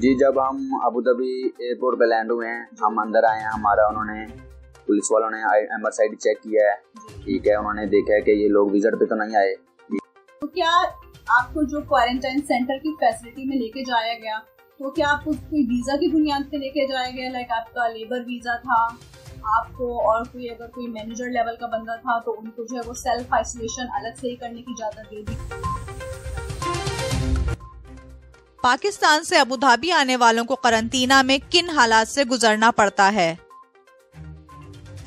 जी, जब हम Abu Dhabi airport पे लैंड हुए हैं, हम अंदर आए हैं, हमारा उन्होंने पुलिस वालों ने एम्बेसी आईडी चेक किया है। ठीक है, उन्होंने देखा है कि ये लोग विजिट पे तो नहीं आए। तो क्या आपको जो क्वारंटाइन सेंटर की फैसिलिटी में लेके जाया गया, तो क्या आपको कोई वीजा की बुनियाद पे लेके जाया गया? लाइक आपका लेबर वीजा था आपको, और कोई अगर कोई मैनेजर लेवल का बंदा था तो उनको जो है वो सेल्फ आइसोलेशन अलग से ही करने की इजाजत दे दी। पाकिस्तान से अबू धाबी आने वालों को करंटीना में किन हालात से गुजरना पड़ता है?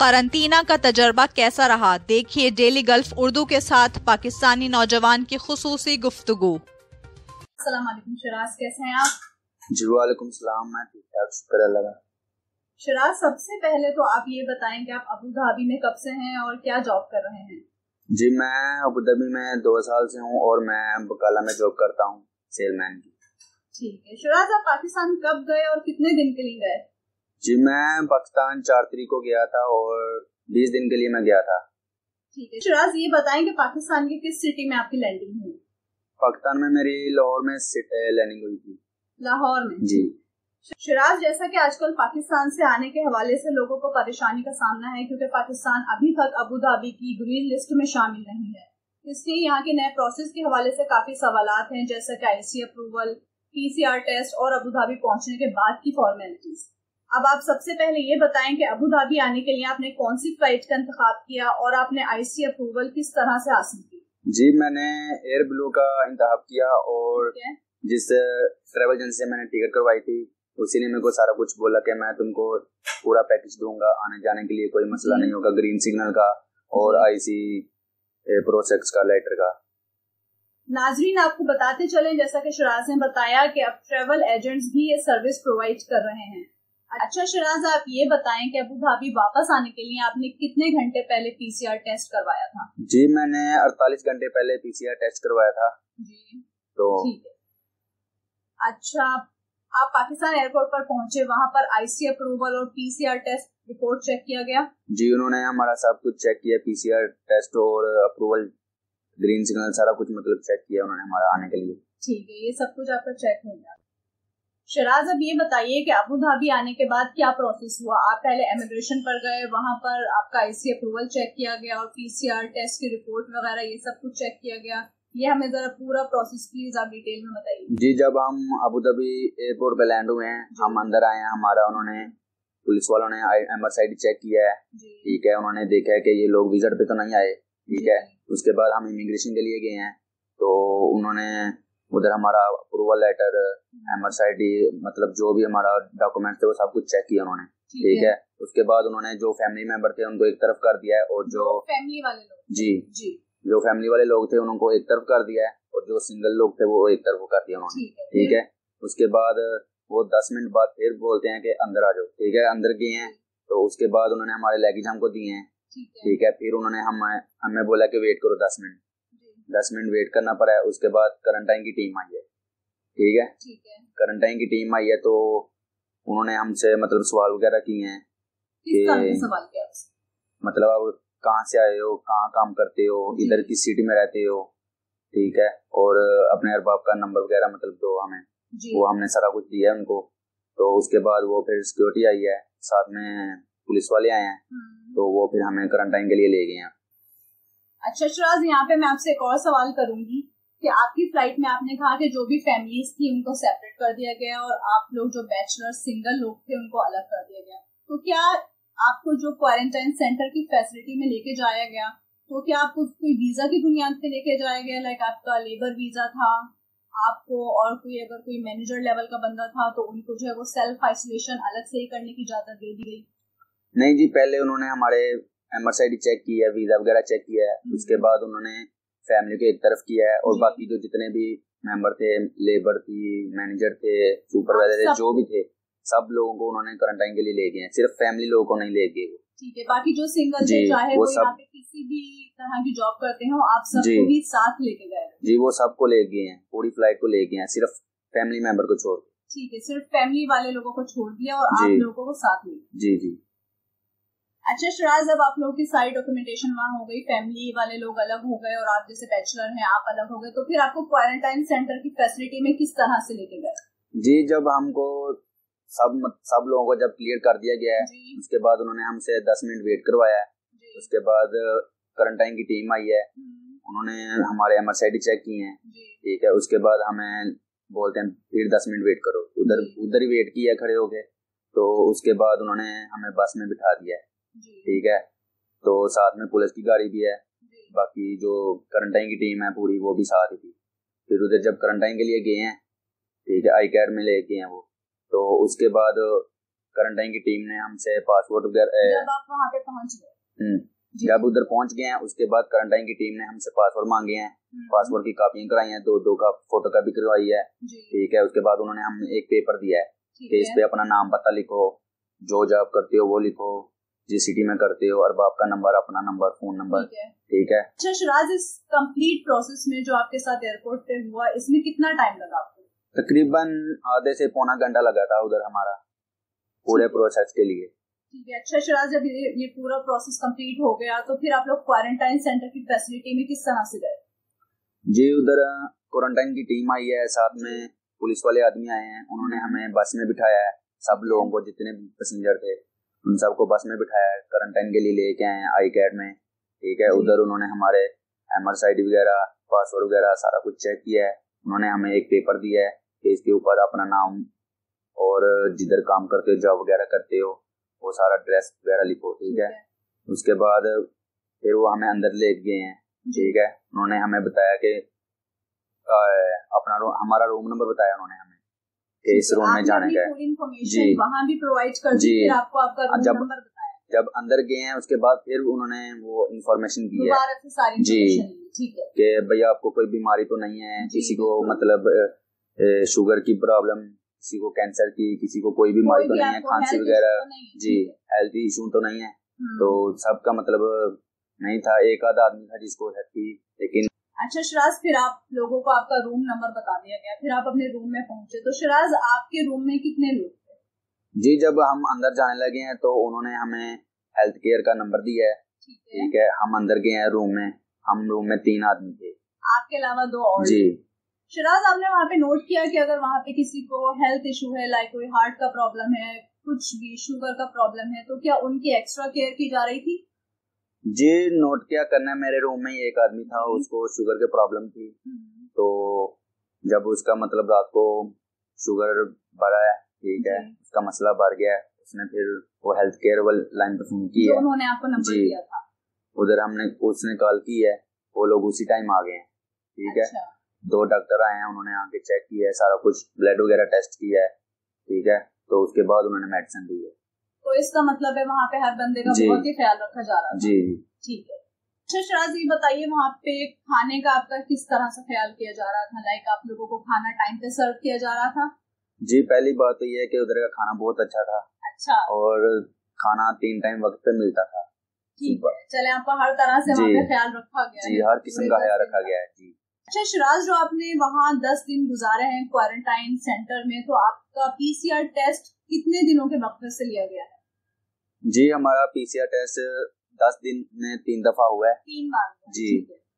करंटीना का तजर्बा कैसा रहा? देखिए डेली गल्फ उर्दू के साथ पाकिस्तानी नौजवान की खुसूसी गुफ्तगू। अस्सलाम वालेकुम शिराज, कैसे हैं आप? जी वालेकुम सलाम, मैं ठीक ठाक, शुक्र अल्लाह का। शिराज, सबसे पहले तो आप ये बताएं कि आप अबू धाबी में कब से हैं और क्या जॉब कर रहे हैं? जी, मैं अबू धाबी में 2 साल से हूँ और मैं बकाला में जॉब करता हूँ, सेलमैन की। ठीक है शिराज, आप पाकिस्तान कब गए और कितने दिन के लिए गए? जी, मैं पाकिस्तान 4 तारीख को गया था और 20 दिन के लिए मैं गया था। ठीक है शिराज, ये बताएं कि पाकिस्तान की किस सिटी में आपकी लैंडिंग हुई? पाकिस्तान में मेरी लाहौर में लैंडिंग हुई थी। लाहौर में? जी। शिराज, जैसा कि आजकल पाकिस्तान से आने के हवाले से लोगों को परेशानी का सामना है क्योंकि पाकिस्तान अभी तक अबू धाबी की ग्रीन लिस्ट में शामिल नहीं है, इसलिए यहाँ के नए प्रोसेस के हवाले से काफी सवालात हैं, जैसे कि आईसी अप्रूवल, पीसीआर टेस्ट और अबू धाबी पहुंचने के बाद की फॉर्मेलिटीज। अब आप सबसे पहले ये बताएं कि अबू धाबी आने के लिए आपने कौन सी फ्लाइट का इंतखाब किया और आपने आईसी अप्रूवल किस तरह से हासिल की? जी, मैंने एयर ब्लू का इंतखाब किया और जिस ट्रेवल एजेंसी से मैंने टिकट करवाई थी उसी ने मेरे को सारा कुछ बोला कि मैं तुमको पूरा पैकेज दूंगा, आने जाने के लिए कोई मसला नहीं होगा, ग्रीन सिग्नल का और आईसी प्रोसेस का, लेटर का। नाजरीन, आपको बताते चले जैसा कि शिराज ने बताया कि अब ट्रेवल एजेंट्स भी ये सर्विस प्रोवाइड कर रहे हैं। अच्छा शिराज, आप ये बताएं कि अबू धाबी वापस आने के लिए आपने कितने घंटे पहले पीसीआर टेस्ट करवाया था? जी, मैंने 48 घंटे पहले पीसीआर टेस्ट करवाया था। जी, तो ठीक है। अच्छा, आप पाकिस्तान एयरपोर्ट पर पहुंचे, वहां पर आईसी अप्रूवल और पीसीआर टेस्ट रिपोर्ट चेक किया गया? जी, उन्होंने हमारा सब कुछ चेक किया, पीसीआर टेस्ट और अप्रूवल, ग्रीन सिग्नल, सारा कुछ मतलब चेक किया उन्होंने हमारा आने के लिए। ठीक है, ये सब कुछ आपका चेक हो गया। शिराज, अब ये बताइए कि अबू धाबी आने के बाद क्या प्रोसेस हुआ? आप पहले इमिग्रेशन पर गए, वहां पर आपका आईसी अप्रूवल चेक किया गया और पीसीआर टेस्ट की रिपोर्ट वगैरह ये सब कुछ चेक किया गया। ये हमें जरा पूरा प्रोसेस प्लीज आप डिटेल में बताइए। जी, जब हम अबू धाबी एयरपोर्ट पे लैंड हुए हैं, हम अंदर आए हैं, हमारा उन्होंने पुलिस वालों ने एम्बेसी आईडी चेक किया है। ठीक है, उन्होंने देखा है कि ये लोग विजिट पे तो नहीं आए। ठीक है, उसके बाद हम इमिग्रेशन के लिए गए हैं, तो उन्होंने उधर हमारा अप्रूवल लेटर, एम्बेसी आईडी, मतलब जो भी हमारा डॉक्यूमेंट थे वो सब कुछ चेक किया उन्होंने। ठीक है, उसके बाद उन्होंने जो फैमिली मेंबर थे उनको एक तरफ कर दिया है और जो फैमिली वाले लोग जी जो फैमिली वाले लोग थे उनको एक तरफ कर दिया है और जो सिंगल लोग थे वो एक तरफ कर दिया उन्होंने। ठीक है, उसके बाद वो 10 मिनट बाद फिर बोलते हैं कि अंदर आ जाओ। ठीक है, अंदर गए हैं, तो उसके बाद उन्होंने हमारे लगेज हमको दिए हैं। ठीक है, फिर उन्होंने हमें बोला कि वेट करो 10 मिनट। 10 मिनट वेट करना पड़ा है। उसके बाद क्वारंटाइन की टीम आई है। ठीक है, क्वारंटाइन की टीम आई है तो उन्होंने हमसे मतलब सवाल वगैरह किए हैं कि मतलब अब कहाँ से आए हो, कहाँ काम करते हो, इधर किस सिटी में रहते हो। ठीक है, और अपने अरबाब का नंबर वगैरह मतलब दो हमें, वो हमने सारा कुछ दिया है उनको। तो उसके बाद वो फिर सिक्योरिटी आई है, साथ में पुलिस वाले आए हैं, तो वो फिर हमें क्वारंटाइन के लिए ले गए हैं। अच्छा शिराज, यहाँ पे मैं आपसे एक और सवाल करूंगी कि आपकी फ्लाइट में आपने कहा कि जो भी फैमिलीज थी उनको सेपरेट कर दिया गया और आप लोग जो बैचलर सिंगल लोग थे उनको अलग कर दिया गया, तो क्या आपको जो क्वारंटाइन सेंटर की फैसिलिटी में लेके जाया गया तो क्या आपको कोई वीजा की बुनियाद पे लेके जाया गया? लाइक आपका लेबर वीजा था आपको, और कोई अगर कोई मैनेजर लेवल का बंदा था तो उनको जो है वो सेल्फ आइसोलेशन अलग से ही करने की इजाजत दे दी गई? नहीं जी, पहले उन्होंने हमारे एम्बेसी आईडी चेक किया है, वीजा वगैरह चेक किया है। उसके बाद उन्होंने फैमिली को एक तरफ किया है और बाकी जो जितने भी मेंबर थे, लेबर थी, मैनेजर थे, सुपरवाइजर थे, जो भी थे, सब लोगों को उन्होंने क्वारंटाइन के लिए ले गए हैं, सिर्फ फैमिली लोगों को नहीं ले गए। ठीक है, बाकी जो सिंगल थे चाहे वो यहाँ पे किसी भी तरह की जॉब करते हो, आप सबको भी साथ लेके गए? जी, वो सबको ले गए हैं, पूरी फ्लाइट को ले गए हैं, सिर्फ फैमिली मेंबर को छोड़। ठीक है, सिर्फ फैमिली वाले लोगों को छोड़ दिया और आप लोगों को साथ ले? जी जी। अच्छा शिराज, अब आप लोगों की सारी डॉक्यूमेंटेशन वहाँ हो गई, फैमिली वाले लोग अलग हो गए और आप जैसे बैचलर हैं आप अलग हो गए, तो फिर आपको क्वारंटाइन सेंटर की फैसिलिटी में किस तरह से लेके गए? जी जब हमको सब लोगों को जब क्लियर कर दिया गया है, उसके बाद उन्होंने हमसे 10 मिनट वेट करवाया है। उसके बाद क्वारंटाइन की टीम आई है, उन्होंने हमारे एमआरसीआईडी चेक किए हैं, ठीक है। उसके बाद हमें बोलते हैं फिर 10 मिनट वेट करो, उधर ही वेट किया खड़े होके। तो उसके बाद उन्होंने हमें बस में बिठा दिया है, ठीक है। तो साथ में पुलिस की गाड़ी भी है, बाकी जो क्वारंटाइन की टीम है पूरी वो भी साथ ही थी। फिर उधर जब क्वारंटाइन के लिए गए हैं, ठीक है, आई कैर में लेके हैं वो। तो उसके बाद क्वारंटाइन की टीम ने हमसे पासपोर्ट वगैरह, जब आप वहाँ पे पहुँच गए, जब उधर पहुंच गए हैं उसके बाद क्वारंटाइन की टीम ने हमसे पासपोर्ट मांगे हैं, पासपोर्ट की कॉपियां कराई हैं, दो का फोटो कॉपी करवाई है, ठीक है। उसके बाद उन्होंने हमें एक पेपर दिया है कि इस पे अपना नाम पता लिखो, जो जॉब करते हो वो लिखो, जिस सिटी में करते हो, और बाप का नंबर, अपना नंबर, फोन नंबर, ठीक है। अच्छा शिराज, इस कंप्लीट प्रोसेस में जो आपके साथ एयरपोर्ट पे हुआ, इसमें कितना टाइम लगा आपको? तकरीबन आधे से पौना घंटा लगा था उधर हमारा पूरे प्रोसेस के लिए। ठीक है। अच्छा शिराज, जब ये पूरा प्रोसेस कंप्लीट हो गया तो फिर आप लोग क्वारंटाइन सेंटर की फैसिलिटी में किस तरह से गए? जी उधर क्वारंटाइन की टीम आई है, साथ में पुलिस वाले आदमी आए हैं, उन्होंने हमें बस में बिठाया है। सब लोगों को, जितने पैसेंजर थे उन सबको बस में बिठाया है, क्वारंटाइन के लिए लेके आए हैं आई कैड में, ठीक है। उधर उन्होंने हमारे एमआरसीआईडी वगैरह, पासवर्ड वगैरह सारा कुछ चेक किया है। उन्होंने हमें एक पेपर दिया है कि इसके ऊपर अपना नाम और जिधर काम करते हो, जॉब वगैरह करते हो, वो सारा ड्रेस वगैरह लिखो, ठीक है। उसके बाद फिर वो हमें अंदर ले गए हैं, ठीक है। उन्होंने हमें बताया कि हमारा रूम नंबर बताया उन्होंने हमें कि इस रूम में जाने का है। जी वहाँ भी प्रोवाइड कर दी, फिर आपको आपका रूम नंबर बताया। जब अंदर गए हैं उसके बाद फिर उन्होंने वो इन्फॉर्मेशन दी है जी, ठीक है, कि भैया आपको कोई बीमारी तो नहीं है, किसी को मतलब शुगर की प्रॉब्लम, किसी को कैंसर की, किसी को कोई बीमारी तो नहीं है, खांसी वगैरह, जी हेल्थ इशू तो नहीं है। तो सबका मतलब नहीं था, एक आधा आदमी था जिसको है थी, लेकिन अच्छा शिराज, फिर आप लोगों को आपका रूम नंबर बता दिया गया, फिर आप अपने रूम में पहुंचे। तो शिराज, आपके रूम में कितने लोग थे? जी जब हम अंदर जाने लगे हैं तो उन्होंने हमें हेल्थ केयर का नंबर दिया है, ठीक है। हम अंदर गए हैं रूम में, हम रूम में 3 आदमी थे, आपके अलावा 2 और। जी शिराज, आपने वहाँ पे नोट किया कि अगर वहाँ पे किसी को हेल्थ इशू है, लाइक कोई हार्ट का प्रॉब्लम है, कुछ भी शुगर का प्रॉब्लम है, तो क्या उनकी एक्स्ट्रा केयर की जा रही थी? जी नोट क्या करना, मेरे रूम में ही एक आदमी था, उसको शुगर की प्रॉब्लम थी। तो जब उसका मतलब रात को शुगर बढ़ा है, ठीक है, उसका मसला बढ़ गया है, उसने फिर वो हेल्थ केयर वाली लाइन पे फोन की है, उन्होंने आपको नंबर दिया था। उधर उसने कॉल की है, वो लोग उसी टाइम आ गए हैं, ठीक है। 2 डॉक्टर आए हैं, उन्होंने आके चेक किया है सारा कुछ, ब्लड वगैरह टेस्ट किया है, ठीक है। तो उसके बाद उन्होंने मेडिसिन दी है। तो इसका मतलब है वहाँ पे हर बंदे का बहुत ही ख्याल रखा जा रहा है। जी ठीक है। अच्छा शिराज, ये बताइए वहाँ पे खाने का आपका किस तरह से ख्याल किया जा रहा था? लाइक आप लोगों को खाना टाइम पे सर्व किया जा रहा था? जी पहली बात तो ये है कि उधर का खाना बहुत अच्छा था। अच्छा। और खाना 3 टाइम वक्त पे मिलता था। ठीक है, चले आपका हर तरह से वहाँ पे ख्याल रखा गया है। जी हर किस्म का ख्याल रखा गया है जी। अच्छा शिराज, जो आपने वहाँ 10 दिन गुजारे हैं क्वारंटाइन सेंटर में, तो आपका पीसीआर टेस्ट कितने दिनों के वक्त से लिया गया है? जी हमारा पीसीआर टेस्ट 10 दिन में 3 दफा हुआ है। 3 बार जी,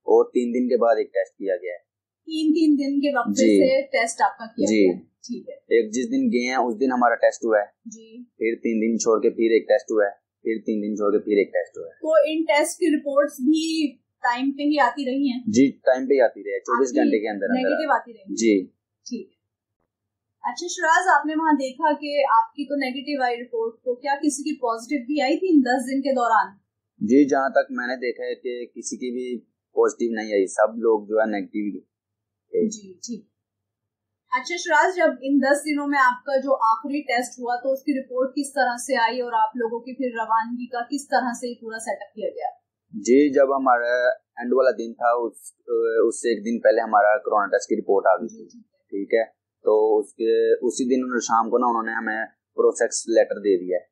और 3 दिन के बाद एक टेस्ट किया गया है। 3 दिन के वक्त से टेस्ट आपका किया गया है। ठीक है। एक जिस दिन गए हैं उस दिन हमारा टेस्ट हुआ है जी, फिर 3 दिन छोड़ के फिर एक टेस्ट हुआ है, फिर 3 दिन छोड़ के फिर एक टेस्ट हुआ है। तो इन टेस्ट की रिपोर्ट्स भी टाइम पे ही आती रही हैं? जी टाइम पे ही आती रही है, 24 घंटे के अंदर नेगेटिव आती रही जी। ठीक है। अच्छा शिराज, आपने वहाँ देखा कि आपकी तो नेगेटिव आई रिपोर्ट, तो क्या किसी की पॉजिटिव भी आई थी इन 10 दिन के दौरान? जी जहाँ तक मैंने देखा है कि किसी की भी पॉजिटिव नहीं आई, सब लोग जो है नेगेटिव। जी ठीक। अच्छा शिराज, जब इन 10 दिनों में आपका जो आखिरी टेस्ट हुआ तो उसकी रिपोर्ट किस तरह से आई और आप लोगों की फिर रवानगी का किस तरह से पूरा सेटअप किया गया? जी जब हमारा एंड वाला दिन था उससे एक दिन पहले हमारा कोरोना टेस्ट की रिपोर्ट आ गई थी, ठीक है। तो उसी दिन शाम को ना उन्होंने हमें प्रोसेस लेटर दे दिया है,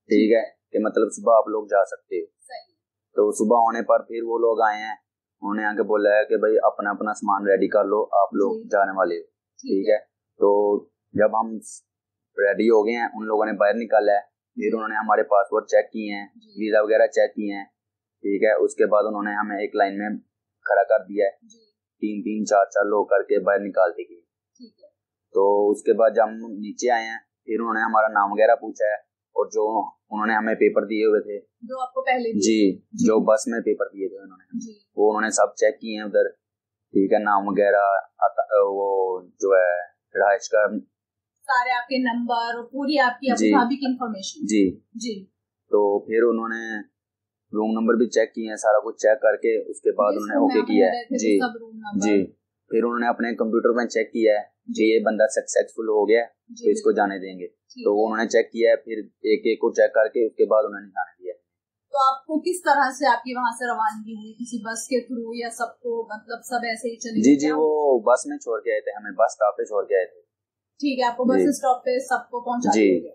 ठीक है, कि मतलब सुबह आप लोग जा सकते हो। तो सुबह होने पर फिर वो लोग आए हैं, उन्होंने आके बोला है कि भाई अपना अपना सामान रेडी कर लो, आप लोग जाने वाले हो, ठीक है। तो जब हम रेडी हो गए हैं, उन लोगों ने बाहर निकाला है, फिर उन्होंने हमारे पासपोर्ट चेक किए हैं, वीजा वगैरह चेक किए हैं, ठीक है। उसके बाद उन्होंने हमें एक लाइन में खड़ा कर दिया है, 3-3 4-4 लोग करके बाहर निकाल दी गई, तो उसके बाद जब हम नीचे आए हैं फिर उन्होंने हमारा नाम वगैरह पूछा है, और जो उन्होंने हमें पेपर दिए हुए थे जो आपको पहले जी, जो बस में पेपर दिए थे उन्होंने, वो उन्होंने सब चेक किए हैं उधर, ठीक है, नाम वगैरह, वो जो है रहाइश का सारे आपके नंबर और पूरी आपकी अबू धाबी की इंफॉर्मेशन जी जी। तो फिर उन्होंने रूम नंबर भी चेक किए हैं, सारा कुछ चेक करके उसके बाद उन्होंने ओके किया है जी जी। फिर उन्होंने अपने कंप्यूटर में चेक किया है कि ये बंदा सक्सेसफुल हो गया तो इसको जाने देंगे, तो वो उन्होंने चेक किया है, फिर एक एक को चेक करके उसके बाद उन्होंने जाने दिया। तो आपको किस तरह से आपकी वहाँ से रवानगी हुई, किसी बस के थ्रू या सबको मतलब सब ऐसे ही चले? जी, वो बस में छोड़ के आए थे, हमें बस स्टॉप पे छोड़ के आए थे। ठीक है, आपको बस स्टॉप पे सबको पहुँचा दिया।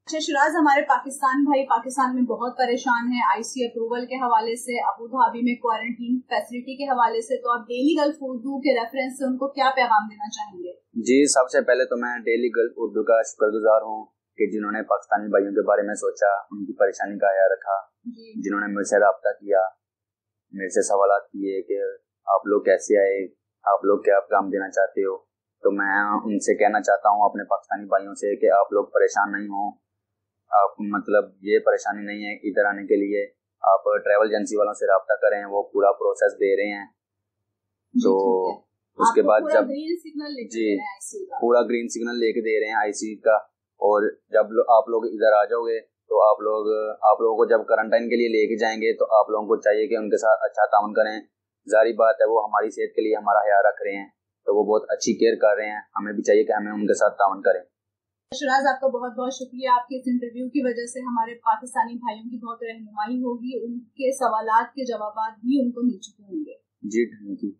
अच्छा शिराज, हमारे पाकिस्तान भाई पाकिस्तान में बहुत परेशान है आईसी अप्रूवल के हवाले से, अबू धाबी में क्वारंटीन फैसिलिटी के हवाले से, तो आप डेली गल्फ उर्दू के रेफरेंस से उनको क्या पैगाम देना चाहेंगे? जी, सबसे पहले तो मैं डेली गल्फ उर्दू का शुक्रगुजार हूँ कि जिन्होंने पाकिस्तानी भाइयों के बारे में सोचा, उनकी परेशानी का ख्याल रखा, जिन्होंने मेरे से रब्ता किया, मेरे से सवाल किए कि आप लोग कैसे आए, आप लोग क्या काम देना चाहते हो। तो मैं उनसे कहना चाहता हूँ अपने पाकिस्तानी भाइयों से कि आप लोग परेशान नहीं हो, आप मतलब ये परेशानी नहीं है इधर आने के लिए, आप ट्रैवल एजेंसी वालों से रब्ता करें, वो पूरा प्रोसेस दे रहे हैं। तो उसके बाद जब जी पूरा ग्रीन सिग्नल लेके दे रहे हैं आईसी का, और जब आप लोग इधर आ जाओगे तो आप लोगों को जब क्वारंटाइन के लिए लेके जाएंगे तो आप लोगों को चाहिए कि उनके साथ अच्छा ताउन करें। जारी बात है वो हमारी सेहत के लिए हमारा ख्याल रख रहे हैं, तो वो बहुत अच्छी केयर कर रहे हैं, हमें भी चाहिए कि हमें उनके साथ ताउन करें। शिराज, आपका बहुत बहुत शुक्रिया, आपके इस इंटरव्यू की वजह से हमारे पाकिस्तानी भाइयों की बहुत रहनुमाई होगी, उनके सवालात के जवाब भी उनको मिल चुके होंगे। जी थैंक यू।